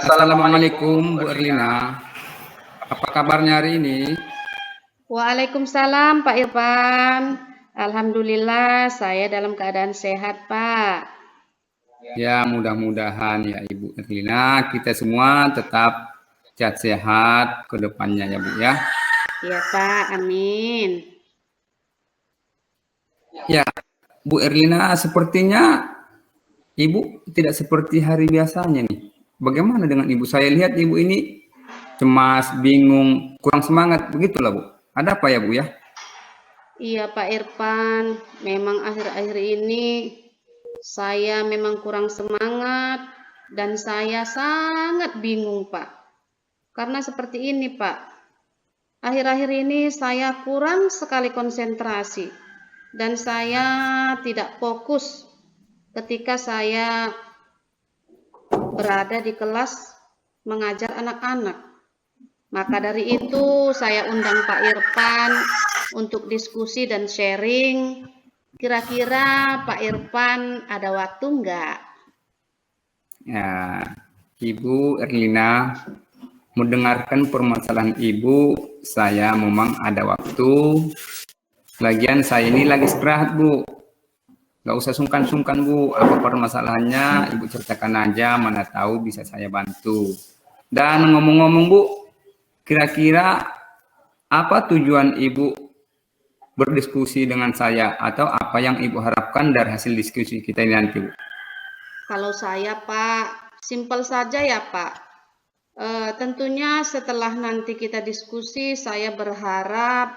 Assalamualaikum Bu Erlina. Apa kabarnya hari ini? Waalaikumsalam Pak Irfan. Alhamdulillah saya dalam keadaan sehat Pak. Ya mudah-mudahan ya Ibu Erlina kita semua tetap sehat ke depannya ya Bu ya. Iya Pak, amin. Ya Bu Erlina sepertinya Ibu tidak seperti hari biasanya nih. Bagaimana dengan Ibu? Saya lihat Ibu ini cemas, bingung, kurang semangat begitulah Bu. Ada apa ya Bu ya? Iya Pak Irfan, memang akhir-akhir ini saya memang kurang semangat dan saya sangat bingung Pak. Karena seperti ini Pak, akhir-akhir ini saya kurang sekali konsentrasi dan saya tidak fokus ketika saya berada di kelas mengajar anak-anak. Maka dari itu saya undang Pak Irfan untuk diskusi dan sharing. Kira-kira Pak Irfan ada waktu enggak? Ya, Ibu Erlina mendengarkan permasalahan Ibu, saya memang ada waktu. Lagian saya ini lagi istirahat Bu. Gak usah sungkan-sungkan Bu, apa permasalahannya Ibu ceritakan aja, mana tahu bisa saya bantu. Dan ngomong-ngomong Bu, kira-kira apa tujuan Ibu berdiskusi dengan saya atau apa yang Ibu harapkan dari hasil diskusi kita ini nanti Bu? Kalau saya Pak, simpel saja ya Pak. Tentunya setelah nanti kita diskusi, saya berharap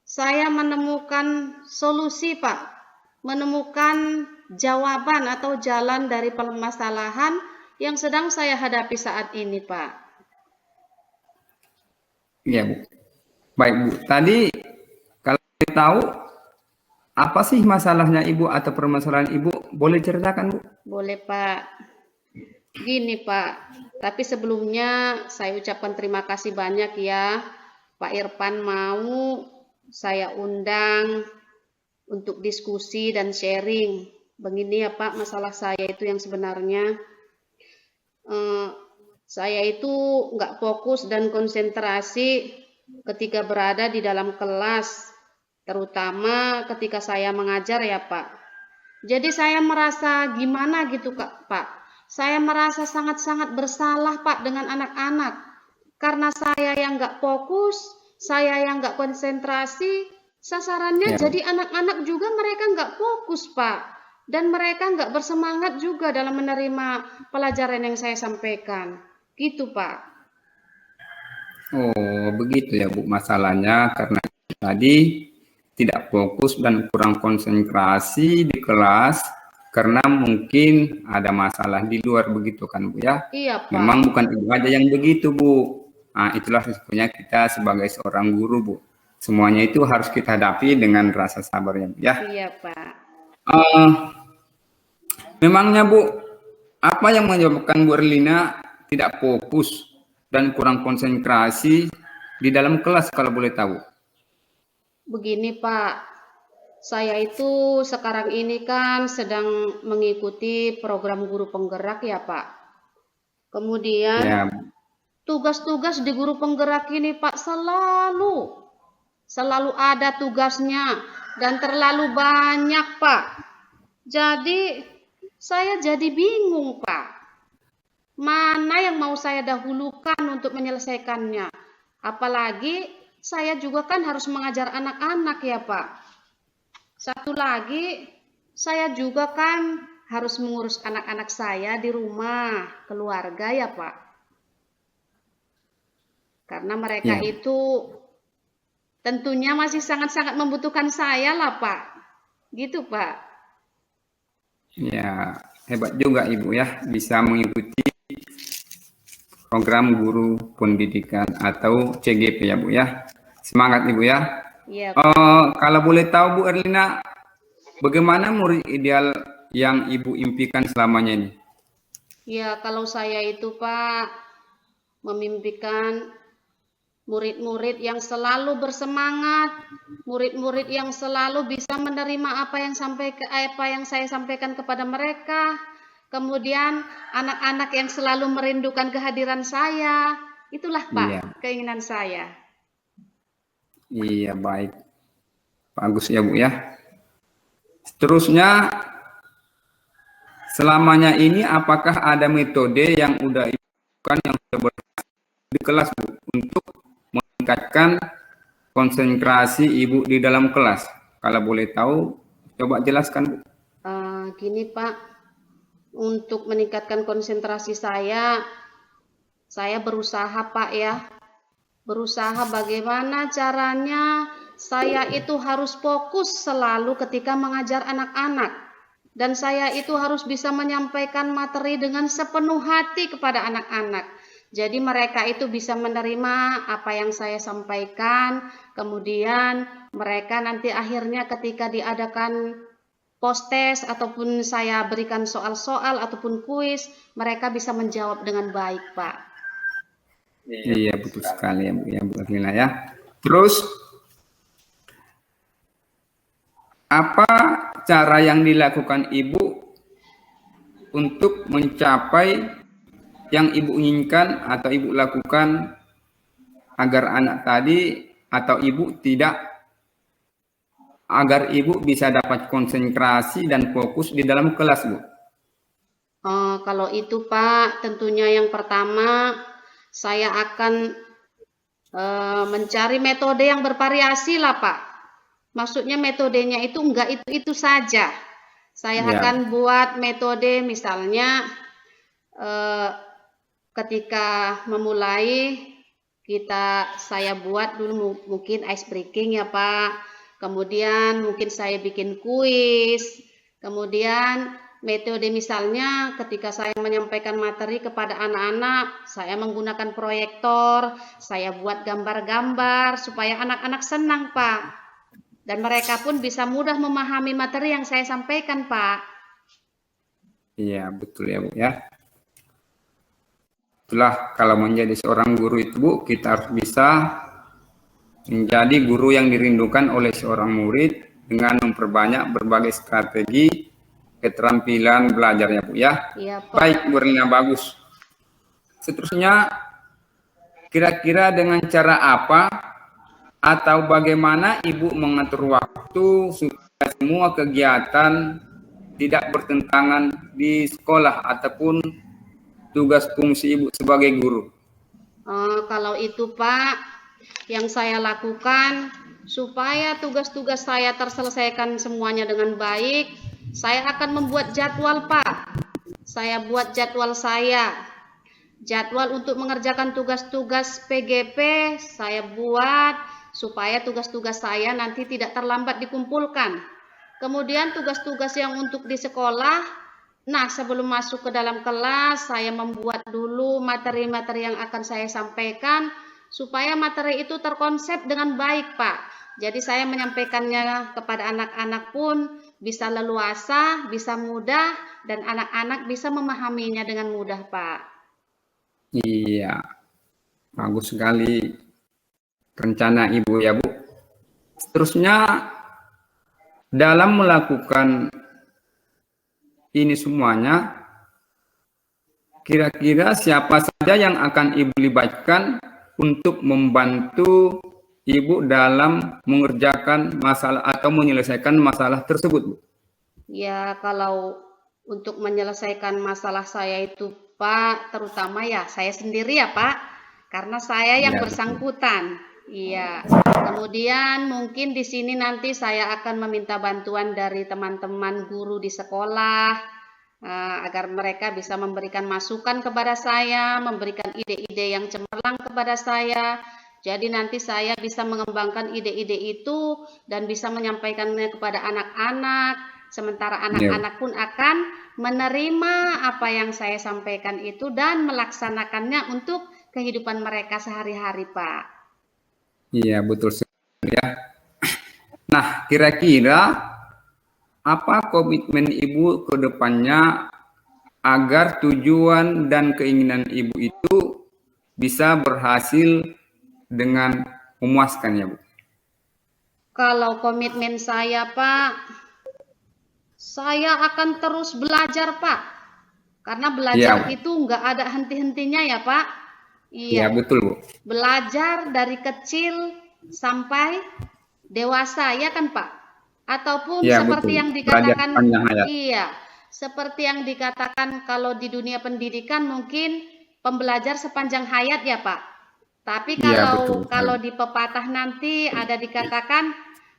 saya menemukan solusi Pak, menemukan jawaban atau jalan dari permasalahan yang sedang saya hadapi saat ini Pak. Iya Bu. Baik Bu, tadi kalau tahu apa sih masalahnya Ibu atau permasalahan Ibu? Boleh ceritakan Bu? Boleh Pak. Gini Pak, tapi sebelumnya saya ucapkan terima kasih banyak ya Pak Irfan mau saya undang untuk diskusi dan sharing. Begini ya Pak, masalah saya itu yang sebenarnya saya itu nggak fokus dan konsentrasi ketika berada di dalam kelas, terutama ketika saya mengajar ya Pak. Jadi saya merasa gimana gitu Pak. Saya merasa sangat-sangat bersalah Pak dengan anak-anak. Karena saya yang nggak fokus, saya yang nggak konsentrasi, sasarannya jadi anak-anak juga mereka nggak fokus Pak. Dan mereka nggak bersemangat juga dalam menerima pelajaran yang saya sampaikan. Gitu Pak. Oh, begitu ya Bu masalahnya karena tadi tidak fokus dan kurang konsentrasi di kelas karena mungkin ada masalah di luar begitu kan Bu ya. Iya Pak. Memang bukan Ibu aja yang begitu Bu. Nah, itulah risikonya kita sebagai seorang guru Bu. Semuanya itu harus kita hadapi dengan rasa sabar ya Bu ya. Iya Pak. Memangnya Bu, apa yang menyebabkan Bu Erlina tidak fokus dan kurang konsentrasi di dalam kelas kalau boleh tahu? Begini Pak, saya itu sekarang ini kan sedang mengikuti program guru penggerak ya Pak. Kemudian tugas-tugas di guru penggerak ini Pak selalu ada tugasnya dan terlalu banyak Pak. Jadi saya jadi bingung Pak. Mana yang mau saya dahulukan untuk menyelesaikannya? Apalagi saya juga kan harus mengajar anak-anak ya Pak. Satu lagi, saya juga kan harus mengurus anak-anak saya di rumah, keluarga ya Pak. Karena mereka itu tentunya masih sangat-sangat membutuhkan saya lah Pak. Gitu Pak. Ya, hebat juga Ibu ya, bisa mengikuti program guru pendidikan atau CGP ya Bu ya. Semangat Ibu ya. Iya. Kalau boleh tahu Bu Erlina, bagaimana murid ideal yang Ibu impikan selamanya ini? Ya, kalau saya itu Pak memimpikan murid-murid yang selalu bersemangat, murid-murid yang selalu bisa menerima apa yang saya sampaikan kepada mereka, kemudian anak-anak yang selalu merindukan kehadiran saya. Itulah Pak, Iya, keinginan saya. iya baik. Bagus ya Bu ya. Seterusnya, selamanya ini apakah ada metode yang udah dilakukan yang sudah berhasil di kelas Bu untuk meningkatkan konsentrasi Ibu di dalam kelas? Kalau boleh tahu, coba jelaskan Bu. Gini Pak, untuk meningkatkan konsentrasi saya berusaha Pak ya. Berusaha bagaimana caranya saya itu harus fokus selalu ketika mengajar anak-anak. Dan saya itu harus bisa menyampaikan materi dengan sepenuh hati kepada anak-anak. Jadi mereka itu bisa menerima apa yang saya sampaikan. Kemudian mereka nanti akhirnya ketika diadakan post-test ataupun saya berikan soal-soal ataupun kuis, mereka bisa menjawab dengan baik, Pak. Iya betul sekali ya Bu ya Bu Erlina ya. Terus apa cara yang dilakukan Ibu untuk mencapai yang Ibu inginkan atau Ibu lakukan agar anak tadi atau Ibu agar Ibu bisa dapat konsentrasi dan fokus di dalam kelas Bu? Kalau itu Pak, tentunya yang pertama saya akan mencari metode yang bervariasi lah Pak. Maksudnya metodenya itu enggak itu saya akan buat metode misalnya ketika memulai saya buat dulu mungkin ice breaking ya Pak. Kemudian mungkin saya bikin kuis. Kemudian metode misalnya ketika saya menyampaikan materi kepada anak-anak, saya menggunakan proyektor, saya buat gambar-gambar supaya anak-anak senang Pak. Dan mereka pun bisa mudah memahami materi yang saya sampaikan Pak. Iya betul ya Bu ya. Itulah kalau menjadi seorang guru itu Bu, kita harus bisa menjadi guru yang dirindukan oleh seorang murid dengan memperbanyak berbagai strategi keterampilan belajarnya Bu ya. Iya, Pak. Baik Bu Erlina, bagus. Seterusnya, kira-kira dengan cara apa atau bagaimana Ibu mengatur waktu supaya semua kegiatan tidak bertentangan di sekolah ataupun tugas fungsi Ibu sebagai guru? Kalau itu Pak, yang saya lakukan supaya tugas-tugas saya terselesaikan semuanya dengan baik, saya akan membuat jadwal Pak. Saya buat jadwal jadwal untuk mengerjakan tugas-tugas PGP saya buat supaya tugas-tugas saya nanti tidak terlambat dikumpulkan. Kemudian tugas-tugas yang untuk di sekolah, nah sebelum masuk ke dalam kelas saya membuat dulu materi-materi yang akan saya sampaikan supaya materi itu terkonsep dengan baik Pak. Jadi saya menyampaikannya kepada anak-anak pun bisa leluasa, bisa mudah, dan anak-anak bisa memahaminya dengan mudah Pak. Iya, bagus sekali rencana Ibu ya Bu. Seterusnya, dalam melakukan ini semuanya, kira-kira siapa saja yang akan Ibu libatkan untuk membantu Ibu dalam mengerjakan masalah atau menyelesaikan masalah tersebut Bu? Ya, kalau untuk menyelesaikan masalah saya itu Pak, terutama ya saya sendiri ya Pak, karena saya yang bersangkutan. Iya. Kemudian mungkin di sini nanti saya akan meminta bantuan dari teman-teman guru di sekolah agar mereka bisa memberikan masukan kepada saya, memberikan ide-ide yang cemerlang kepada saya. Jadi nanti saya bisa mengembangkan ide-ide itu dan bisa menyampaikannya kepada anak-anak. Sementara anak-anak pun akan menerima apa yang saya sampaikan itu dan melaksanakannya untuk kehidupan mereka sehari-hari, Pak. Iya, betul sekali ya. Nah, kira-kira apa komitmen Ibu ke depannya agar tujuan dan keinginan Ibu itu bisa berhasil dengan memuaskan ya Bu? Kalau komitmen saya Pak, saya akan terus belajar Pak. Karena belajar Iya, itu nggak ada henti-hentinya ya Pak. iya Iya, betul Bu. belajar dari kecil sampai dewasa, ya kan Pak? Ataupun Iya seperti betul. yang Belajar dikatakan, sepanjang hayat. iya, seperti yang dikatakan kalau di dunia pendidikan mungkin pembelajar sepanjang hayat ya Pak. Tapi Iya betul kalau sekali. kalau di pepatah nanti ada dikatakan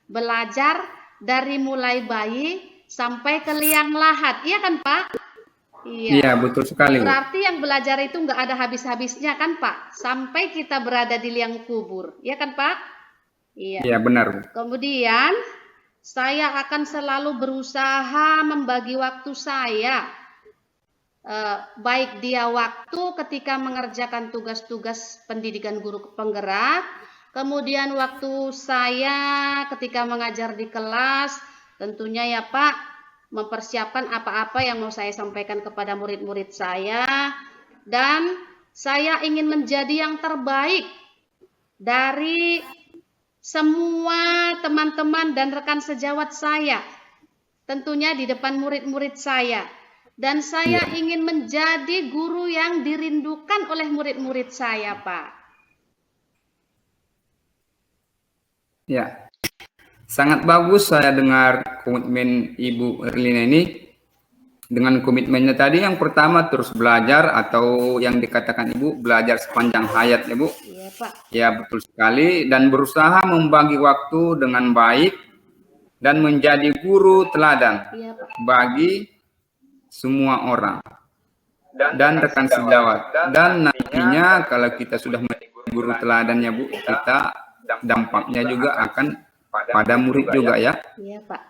belajar dari mulai bayi sampai ke liang lahat, iya kan Pak? Iya. Iya betul sekali Bu. Berarti yang belajar itu nggak ada habis-habisnya kan Pak? Sampai kita berada di liang kubur, ya kan Pak? Iya. Iya benar Bu. Kemudian saya akan selalu berusaha membagi waktu saya, baik dia waktu ketika mengerjakan tugas-tugas pendidikan guru penggerak, kemudian waktu saya ketika mengajar di kelas, tentunya ya Pak, mempersiapkan apa-apa yang mau saya sampaikan kepada murid-murid saya, dan saya ingin menjadi yang terbaik dari semua teman-teman dan rekan sejawat saya, tentunya di depan murid-murid saya. Dan saya Iya. ingin menjadi guru yang dirindukan oleh murid-murid saya, Pak. Ya, sangat bagus saya dengar komitmen Ibu Erlina ini. Dengan komitmennya tadi yang pertama terus belajar atau yang dikatakan Ibu belajar sepanjang hayat ya Bu. Iya Pak. Ya betul sekali, dan berusaha membagi waktu dengan baik dan menjadi guru teladan Iya Pak. bagi semua orang dan rekan sejawat. Dan nantinya kalau kita sudah menjadi guru teladannya Bu, kita dampaknya juga akan pada murid juga ya. Iya Pak.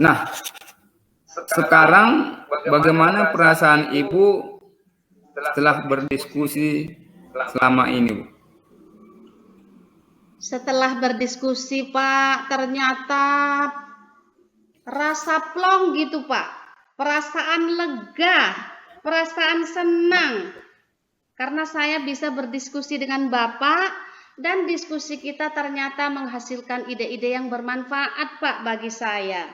Nah, sekarang bagaimana perasaan Ibu setelah berdiskusi selama ini Bu? Setelah berdiskusi Pak, ternyata rasa plong gitu Pak. Perasaan lega, perasaan senang. Karena saya bisa berdiskusi dengan Bapak dan diskusi kita ternyata menghasilkan ide-ide yang bermanfaat Pak bagi saya.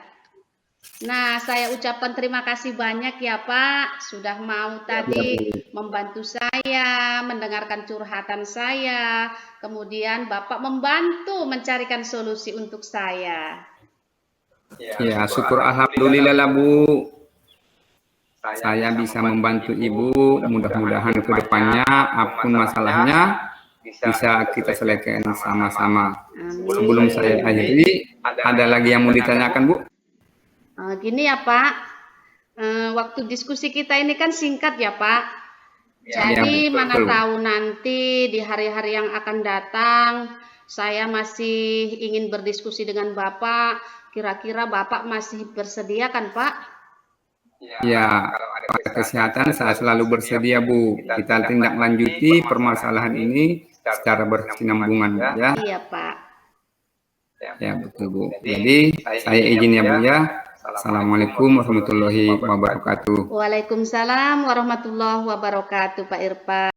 Nah, saya ucapkan terima kasih banyak ya Pak, sudah mau tadi membantu saya, mendengarkan curhatan saya, kemudian Bapak membantu mencarikan solusi untuk saya. Ya, syukur alhamdulillah lah Bu. Saya bisa membantu Ibu, mudah-mudahan ke depannya apapun masalahnya bisa kita selesaikan sama-sama. Sebelum saya akhiri, ada lagi yang mau ditanyakan Bu? Gini ya Pak, waktu diskusi kita ini kan singkat ya Pak. Jadi Ya, mana betul. tahu nanti di hari-hari yang akan datang saya masih ingin berdiskusi dengan Bapak. Kira-kira Bapak masih bersedia kan Pak? Ya, pada kesehatan saya selalu bersedia Bu. Kita tindak lanjuti permasalahan ini secara berkesinambungan ya. Iya Pak. Ya betul Bu. Jadi saya izin ya Bu ya. Assalamualaikum warahmatullahi wabarakatuh. Waalaikumsalam warahmatullahi wabarakatuh Pak Irfan.